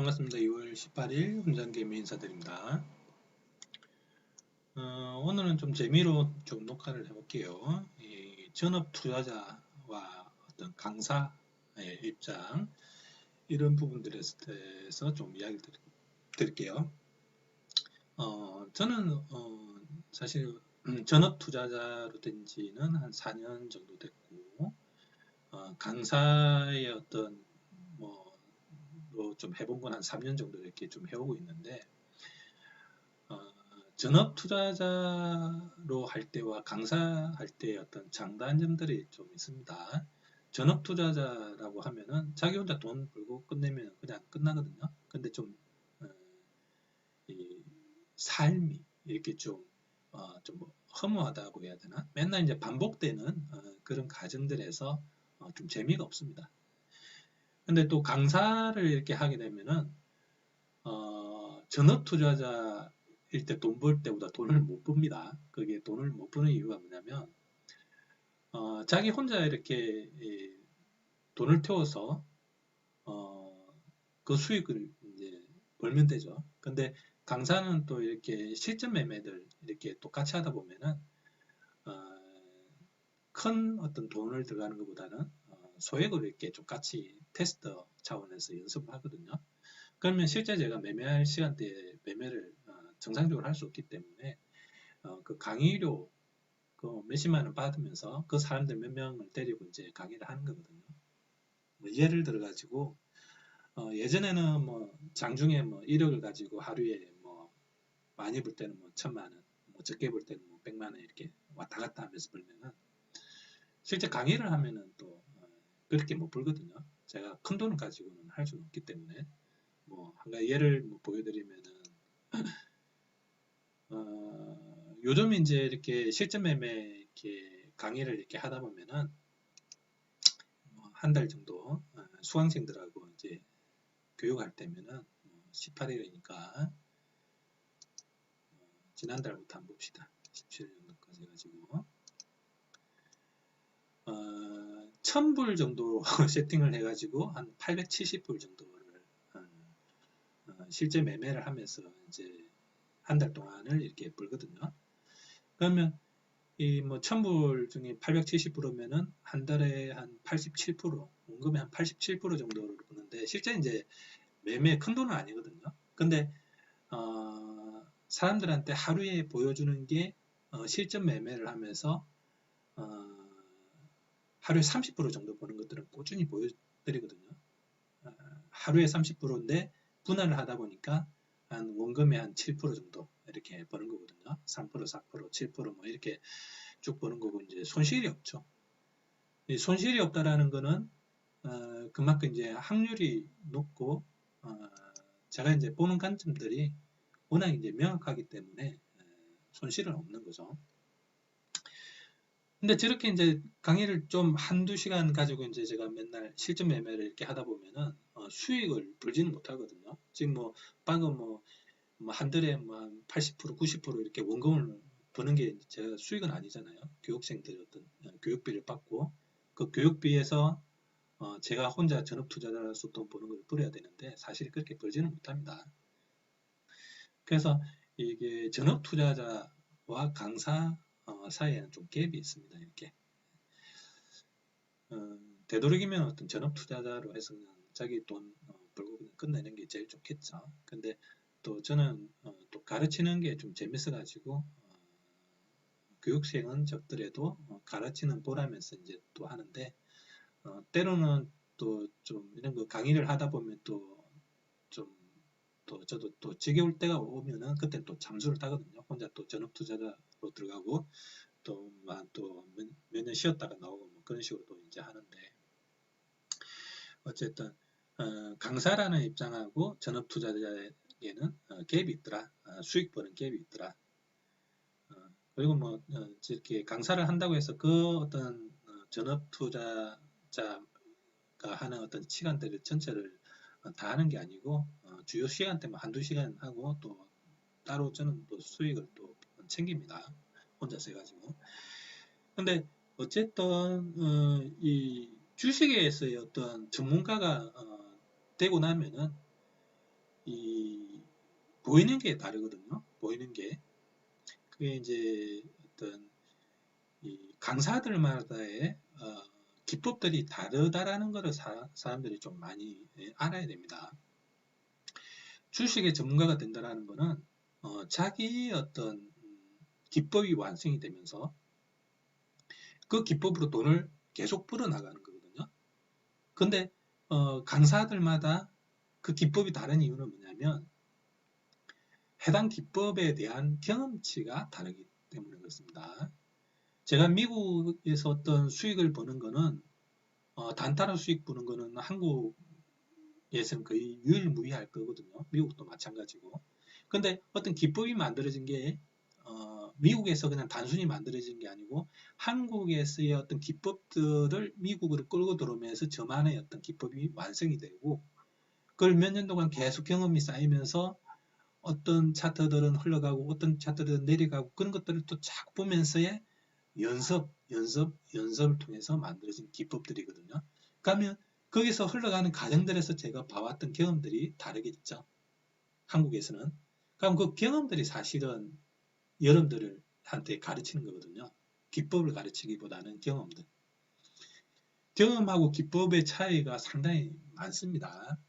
반갑습니다. 2월 18일 훈장개미 인사드립니다. 오늘은 좀 재미로 좀 녹화를 해볼게요. 이 전업 투자자와 어떤 강사의 입장 이런 부분들에 대해서 좀 이야기를 드릴게요. 저는 사실 전업 투자자로 된 지는 한 4년 정도 됐고 강사의 어떤 뭐 좀 해본 건 한 3년 정도 이렇게 좀 해오고 있는데 전업 투자자로 할 때와 강사할 때의 어떤 장단점들이 좀 있습니다. 전업 투자자라고 하면은 자기 혼자 돈 벌고 끝내면 그냥 끝나거든요. 근데 좀, 이 삶이 이렇게 좀 허무하다고 해야 되나? 맨날 이제 반복되는 그런 과정들에서 좀 재미가 없습니다. 근데 또 강사를 이렇게 하게 되면은 전업 투자자일 때 돈 벌 때보다 돈을 못 봅니다. 그게 돈을 못 버는 이유가 뭐냐면 자기 혼자 이렇게 돈을 태워서 그 수익을 이제 벌면 되죠. 근데 강사는 또 이렇게 실전 매매들 이렇게 똑같이 하다 보면은 어, 큰 어떤 돈을 들어가는 것보다는 소액으로 이렇게 똑같이 테스트 차원에서 연습을 하거든요. 그러면 실제 제가 매매할 시간대에 매매를 정상적으로 할 수 없기 때문에 그 강의료 그 몇십만 원 받으면서 그 사람들 몇 명을 데리고 이제 강의를 하는 거거든요. 뭐 예를 들어 가지고 예전에는 뭐 장중에 뭐 1억을 가지고 하루에 뭐 많이 벌 때는 뭐 1,000만 원, 뭐 적게 벌 때는 뭐 100만 원 이렇게 왔다 갔다 하면서 벌면은 실제 강의를 하면은 또 그렇게 못 벌거든요. 제가 큰 돈을 가지고는 할 수는 없기 때문에 뭐 한 가지 예를 뭐 보여드리면은 요즘 이제 이렇게 실전 매매 이렇게 강의를 이렇게 하다 보면은 한 달 정도 수강생들하고 이제 교육할 때면은 18일이니까 지난달부터 한번 봅시다. 17년도까지 해가지고 1000불 정도 세팅을 해가지고 한 870불 정도를 실제 매매를 하면서 이제 한 달 동안을 이렇게 벌거든요. 그러면 이 뭐 1000불 중에 870불이면은 한 달에 한 87%, 원금의 한 87% 정도를 버는데 실제 이제 매매 큰 돈은 아니거든요. 근데 사람들한테 하루에 보여주는 게 실전 매매를 하면서 하루에 30% 정도 버는 것들은 꾸준히 보여드리거든요. 하루에 30%인데 분할을 하다 보니까 한 원금의 한 7% 정도 이렇게 버는 거거든요. 3%, 4%, 7%뭐 이렇게 쭉 버는 거고 이제 손실이 없죠. 이 손실이 없다라는 거는 그만큼 이제 확률이 높고 제가 이제 보는 관점들이 워낙 이제 명확하기 때문에 손실은 없는 거죠. 근데 저렇게 이제 강의를 좀 한두 시간 가지고 이제 제가 맨날 실전 매매를 이렇게 하다 보면은 수익을 벌지는 못하거든요. 지금 뭐 방금 한 달에 뭐 80%, 90% 이렇게 원금을 버는 게 제가 수익은 아니잖아요. 교육생들이 어떤 교육비를 받고 그 교육비에서 제가 혼자 전업 투자자로서 돈 버는 걸 벌어야 되는데 사실 그렇게 벌지는 못합니다. 그래서 이게 전업 투자자와 강사 사이에는 좀 갭이 있습니다. 이렇게 되도록이면 어떤 전업 투자자로 해서 그냥 자기 돈 벌고 그냥 끝내는 게 제일 좋겠죠. 근데 또 저는 또 가르치는 게 좀 재밌어 가지고 교육생은 적더라도 가르치는 보람에서 이제 또 하는데 때로는 또 좀 이런 거 강의를 하다 보면 또 좀 또 저도 또 지겨울 때가 오면은 그때 또 잠수를 타거든요. 혼자 또 전업 투자자로 들어가고 몇 년 쉬었다가 나오고 뭐 그런 식으로 또 이제 하는데 어쨌든 강사라는 입장하고 전업 투자자에게는 갭이 있더라. 수익 버는 갭이 있더라. 그리고 뭐 이렇게 강사를 한다고 해서 그 어떤 전업 투자자가 하는 어떤 시간대를 전체를 다 하는 게 아니고 주요 시간대만 한두 시간 하고 또 따로 저는 또 수익을 또 챙깁니다. 혼자서 해가지고. 근데 어쨌든 이 주식에서의 어떤 전문가가 되고 나면은 보이는 게 다르거든요. 보이는 게. 그게 이제 어떤 이 강사들마다의 기법들이 다르다라는 것을 사람들이 좀 많이 알아야 됩니다. 주식의 전문가가 된다라는 것은 자기의 어떤 기법이 완성이 되면서 그 기법으로 돈을 계속 벌어나가는 거거든요. 근데 강사들마다 그 기법이 다른 이유는 뭐냐면 해당 기법에 대한 경험치가 다르기 때문에 그렇습니다. 제가 미국에서 어떤 수익을 버는 거는 단타로 수익 버는 거는 한국에서는 거의 유일무이할 거거든요. 미국도 마찬가지고. 근데 어떤 기법이 만들어진 게 미국에서 그냥 단순히 만들어진 게 아니고 한국에서의 어떤 기법들을 미국으로 끌고 들어오면서 저만의 어떤 기법이 완성이 되고 그걸 몇 년 동안 계속 경험이 쌓이면서 어떤 차트들은 흘러가고 어떤 차트들은 내려가고 그런 것들을 또 자꾸 보면서의 연습을 통해서 만들어진 기법들이거든요. 그러면 거기서 흘러가는 과정들에서 제가 봐왔던 경험들이 다르겠죠. 한국에서는. 그럼 그 경험들이 사실은 여러분들한테 가르치는 거거든요. 기법을 가르치기보다는 경험들. 경험하고 기법의 차이가 상당히 많습니다.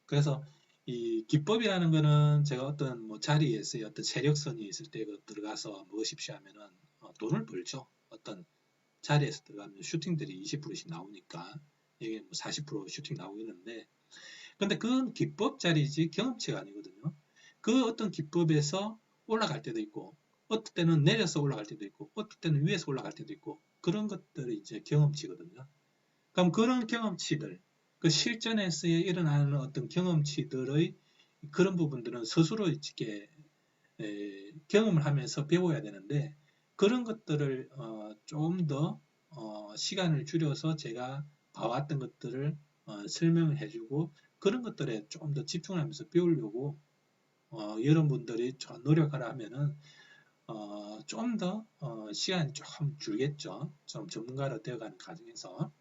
그래서 이 기법이라는 거는 제가 어떤 뭐 자리에서 어떤 세력선이 있을 때 들어가서 무엇입시오 하면은 돈을 벌죠. 어떤 자리에서 들어가면 슈팅들이 20%씩 나오니까 이게 뭐 40% 슈팅 나오고 있는데 근데 그건 기법 자리지 경험치가 아니거든요. 그 어떤 기법에서 올라갈 때도 있고 어떤 때는 내려서 올라갈 때도 있고 어떤 때는 위에서 올라갈 때도 있고 그런 것들이 이제 경험치거든요. 그럼 그런 경험치들 그 실전에서 일어나는 어떤 경험치들의 그런 부분들은 스스로 이렇게 경험을 하면서 배워야 되는데 그런 것들을 좀 더 시간을 줄여서 제가 봐왔던 것들을 설명을 해주고 그런 것들에 좀 더 집중하면서 배우려고 여러분들이 노력하라 하면은 좀 더 시간이 좀 줄겠죠. 좀 전문가로 되어가는 과정에서.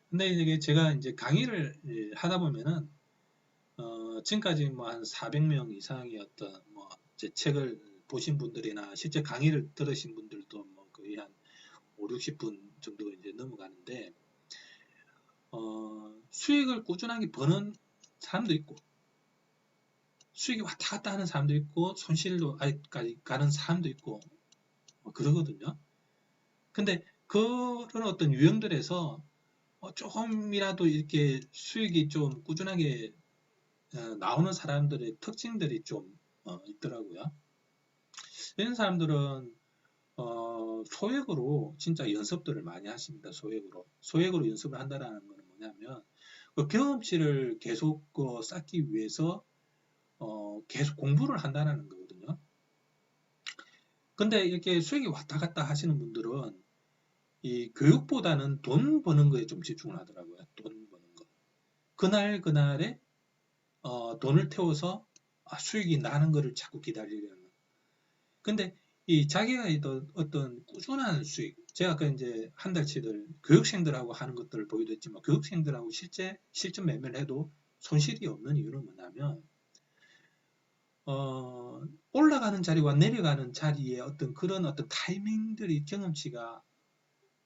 근데 이게 제가 이제 강의를 하다 보면은 지금까지 뭐 한 400명 이상의 어떤 뭐 제 책을 보신 분들이나 실제 강의를 들으신 분들도 뭐 거의 한 5, 60분 정도가 이제 넘어가는데 수익을 꾸준하게 버는 사람도 있고 수익이 왔다 갔다 하는 사람도 있고 손실로 아직까지 가는 사람도 있고 뭐 그러거든요. 근데 그런 어떤 유형들에서 조금이라도 이렇게 수익이 좀 꾸준하게 나오는 사람들의 특징들이 좀 있더라고요. 이런 사람들은 소액으로 진짜 연습들을 많이 하십니다. 소액으로 연습을 한다는 것은 뭐냐면 그 경험치를 계속 쌓기 위해서 계속 공부를 한다는 거거든요. 근데 이렇게 수익이 왔다 갔다 하시는 분들은 이 교육보다는 돈 버는 거에 좀 집중을 하더라고요. 돈 버는 거. 그날에 돈을 태워서 수익이 나는 거를 자꾸 기다리려는. 근데 이 자기가 어떤 꾸준한 수익, 제가 아까 이제 한 달치들 교육생들하고 하는 것들을 보여드렸지만 교육생들하고 실제 실전 매매를 해도 손실이 없는 이유는 뭐냐면 올라가는 자리와 내려가는 자리에 어떤 그런 어떤 타이밍들이 경험치가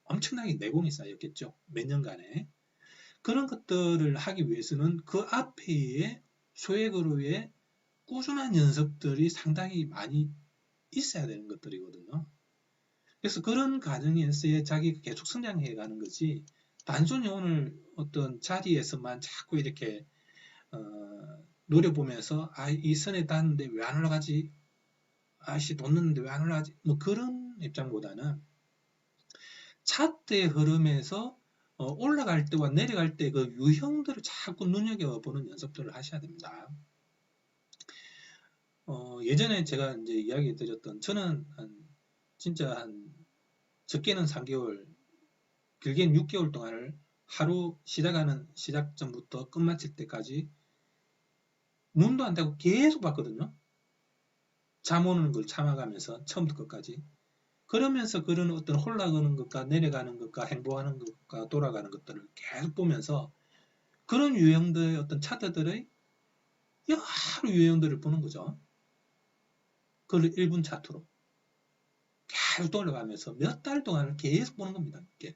엄청나게 내공이 쌓였겠죠. 몇 년간에. 그런 것들을 하기 위해서는 그 앞에 소액으로의 꾸준한 연습들이 상당히 많이 있어야 되는 것들이거든요. 그래서 그런 과정에서의 자기가 계속 성장해 가는 거지 단순히 오늘 어떤 자리에서만 자꾸 이렇게 노려보면서 이 선에 닿는데 왜 안 올라가지? 아씨 돈 넣는데 왜 안 올라가지? 뭐 그런 입장보다는 차트의 흐름에서 올라갈 때와 내려갈 때 그 유형들을 자꾸 눈여겨보는 연습들을 하셔야 됩니다. 예전에 제가 이제 이야기 드렸던 저는 진짜 한 적게는 3개월, 길게는 6개월 동안을 하루 시작 전부터 끝마칠 때까지 눈도 안 떼고 계속 봤거든요. 잠 오는 걸 참아가면서 처음부터 끝까지. 그러면서 그런 어떤 올라가는 것과 내려가는 것과 행보하는 것과 돌아가는 것들을 계속 보면서 그런 유형들의 어떤 차트들의 여러 유형들을 보는 거죠. 그걸 1분 차트로 계속 돌아가면서 몇 달 동안 계속 보는 겁니다. 이게.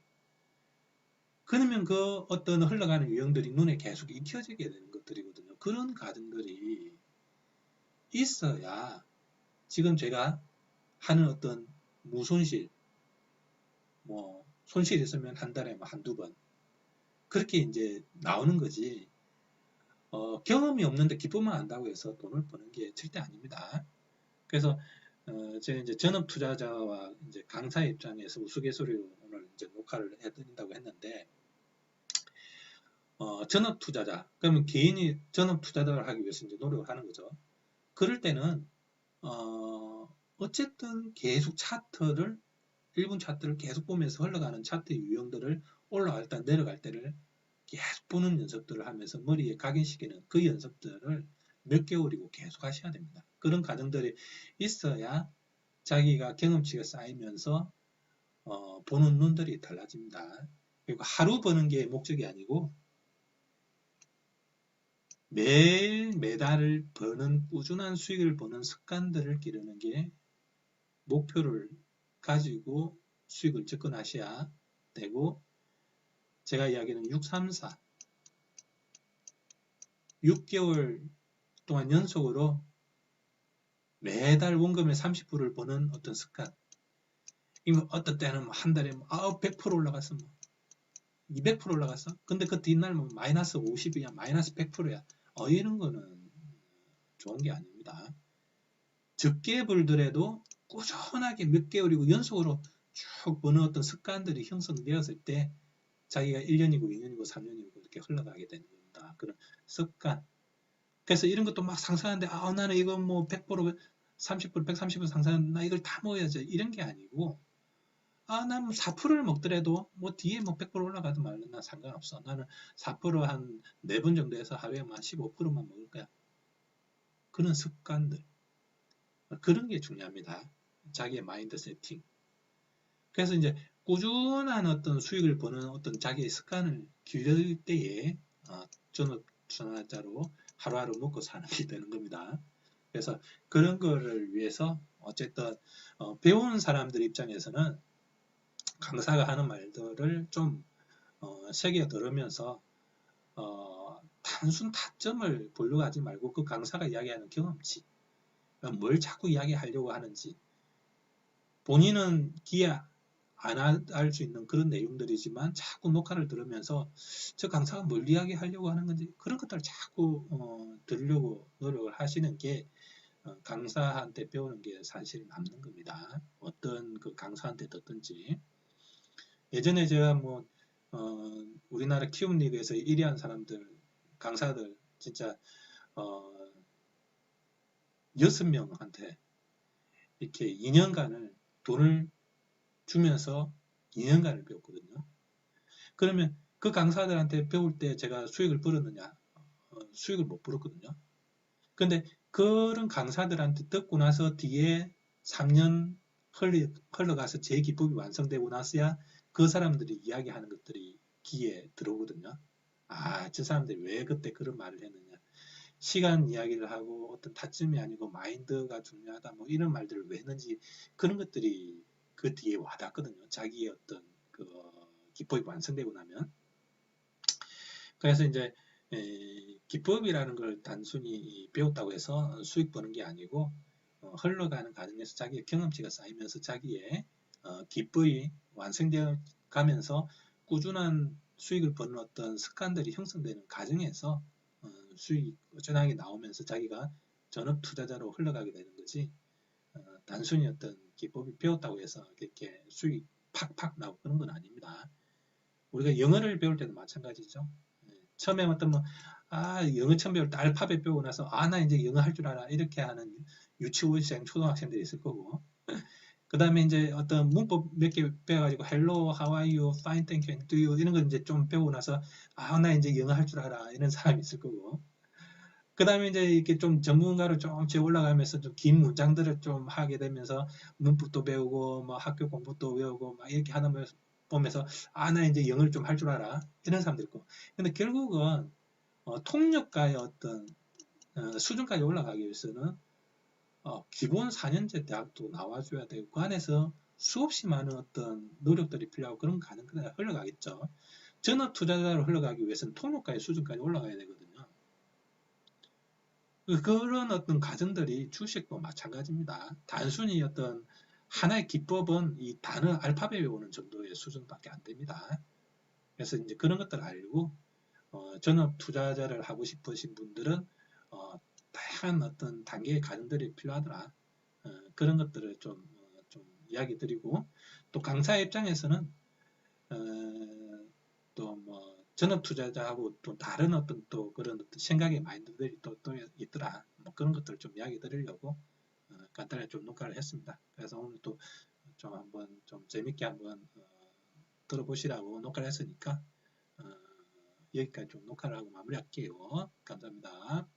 그러면 그 어떤 흘러가는 유형들이 눈에 계속 익혀지게 되는 것들이거든요. 그런 과정들이 있어야 지금 제가 하는 어떤 무손실, 뭐 손실 있으면 한 달에 뭐 한두 번 그렇게 이제 나오는 거지. 경험이 없는데 기쁨만 안다고 해서 돈을 버는 게 절대 아닙니다. 그래서 제가 이제 전업 투자자와 이제 강사 입장에서 우스갯소리로 오늘 이제 녹화를 해드린다고 했는데, 전업 투자자, 그러면 개인이 전업 투자자를 하기 위해서 이제 노력을 하는 거죠. 그럴 때는, 어쨌든 계속 차트를, 1분 차트를 계속 보면서 흘러가는 차트의 유형들을 올라갈 때, 내려갈 때를 계속 보는 연습들을 하면서 머리에 각인시키는 그 연습들을 몇 개월이고 계속 하셔야 됩니다. 그런 과정들이 있어야 자기가 경험치가 쌓이면서 보는 눈들이 달라집니다. 그리고 하루 버는 게 목적이 아니고 매일 매달 버는 꾸준한 수익을 버는 습관들을 기르는 게 목표를 가지고 수익을 접근하셔야 되고, 제가 이야기하는 634 6개월 동안 연속으로 매달 원금의 30%를 버는 어떤 습관. 이거 어떤 때는 한 달에 100% 올라갔어. 200% 올라갔어. 근데 그 뒷날 마이너스 50이야. 마이너스 100%야. 이런 거는 좋은 게 아닙니다. 적게 벌더라도 꾸준하게 몇 개월이고 연속으로 쭉 버는 어떤 습관들이 형성되었을 때 자기가 1년이고 2년이고 3년이고 이렇게 흘러가게 되는 겁니다. 그런 습관. 그래서 이런 것도 막 상상하는데 나는 이거 뭐 100%, 30%, 130% 상상하는데 나 이걸 다 먹어야지. 이런 게 아니고 난 4%를 먹더라도 뭐 뒤에 뭐 100% 올라가도 말든 난 상관없어. 나는 4%한 4번 정도 해서 하루에 한 15%만 먹을 거야. 그런 습관들. 그런 게 중요합니다. 자기의 마인드 세팅. 그래서 이제 꾸준한 어떤 수익을 버는 어떤 자기의 습관을 기를 때에 전업 투자자로 하루하루 먹고 사는 게 되는 겁니다. 그래서 그런 거를 위해서 어쨌든 배우는 사람들 입장에서는 강사가 하는 말들을 좀 새겨 들으면서 단순 타점을 보려고 하지 말고 그 강사가 이야기하는 경험치, 뭘 자꾸 이야기하려고 하는지, 본인은 기회 안 할 수 있는 그런 내용들이지만 자꾸 녹화를 들으면서 저 강사가 뭘 이야기하려고 하는 건지 그런 것들을 자꾸 들으려고 노력을 하시는 게 강사한테 배우는 게 사실 남는 겁니다. 어떤 그 강사한테 듣든지. 예전에 제가 뭐 우리나라 키움 리그에서 1위 한 사람들, 강사들 진짜 6명한테 이렇게 2년간을 돈을 주면서 2년간을 배웠거든요. 그러면 그 강사들한테 배울 때 제가 수익을 벌었느냐? 수익을 못 벌었거든요. 근데 그런 강사들한테 듣고 나서 뒤에 3년 흘러가서 제 기법이 완성되고 나서야 그 사람들이 이야기하는 것들이 귀에 들어오거든요. 저 사람들이 왜 그때 그런 말을 했느냐. 시간 이야기를 하고 어떤 타점이 아니고 마인드가 중요하다 뭐 이런 말들을 왜 했는지 그런 것들이 그 뒤에 와닿거든요. 자기의 어떤 그 기법이 완성되고 나면. 그래서 이제 기법이라는 걸 단순히 배웠다고 해서 수익 버는 게 아니고 흘러가는 과정에서 자기의 경험치가 쌓이면서 자기의 기법이 완성되어 가면서 꾸준한 수익을 버는 어떤 습관들이 형성되는 과정에서 수익이 꾸준하게 나오면서 자기가 전업 투자자로 흘러가게 되는 거지 단순히 어떤 기법이 배웠다고 해서 이렇게 수익이 팍팍 나오고 그런 건 아닙니다. 우리가 영어를 배울 때도 마찬가지죠. 처음에 어떤 뭐, 영어 처음 배울 때 알파벳 배우고 나서, 나 이제 영어 할 줄 알아. 이렇게 하는 유치원생, 초등학생들이 있을 거고. 그 다음에 이제 어떤 문법 몇 개 배워가지고, hello, how are you, fine, thank you, do you, 이런 거 이제 좀 배우고 나서, 나 이제 영어 할 줄 알아. 이런 사람이 있을 거고. 그 다음에 이제 이렇게 좀 전문가로 조금씩 올라가면서 좀 긴 문장들을 좀 하게 되면서 문법도 배우고, 뭐 학교 공부도 배우고, 막 이렇게 하다 보면서, 나 이제 영어를 좀 할 줄 알아. 이런 사람들 있고. 근데 결국은 통역가의 어떤 수준까지 올라가기 위해서는 기본 4년제 대학도 나와줘야 되고 그 안에서 수없이 많은 어떤 노력들이 필요하고 그런 가는 그냥 흘러가겠죠. 전업 투자자로 흘러가기 위해서는 통로가의 수준까지 올라가야 되거든요. 그런 어떤 과정들이 주식도 마찬가지입니다. 단순히 어떤 하나의 기법은 이 단어 알파벳 외우는 정도의 수준밖에 안 됩니다. 그래서 이제 그런 것들을 알고 전업 투자자를 하고 싶으신 분들은 다양한 어떤 단계의 과정들이 필요하더라. 그런 것들을 좀 이야기 드리고 또 강사 입장에서는 또 뭐 전업 투자자하고 또 다른 어떤 또 그런 어떤 생각의 마인드들이 또 있더라. 뭐 그런 것들을 좀 이야기 드리려고 간단하게 좀 녹화를 했습니다. 그래서 오늘 또 좀 한번 좀 재밌게 한번 들어보시라고 녹화를 했으니까 여기까지 좀 녹화를 하고 마무리할게요. 감사합니다.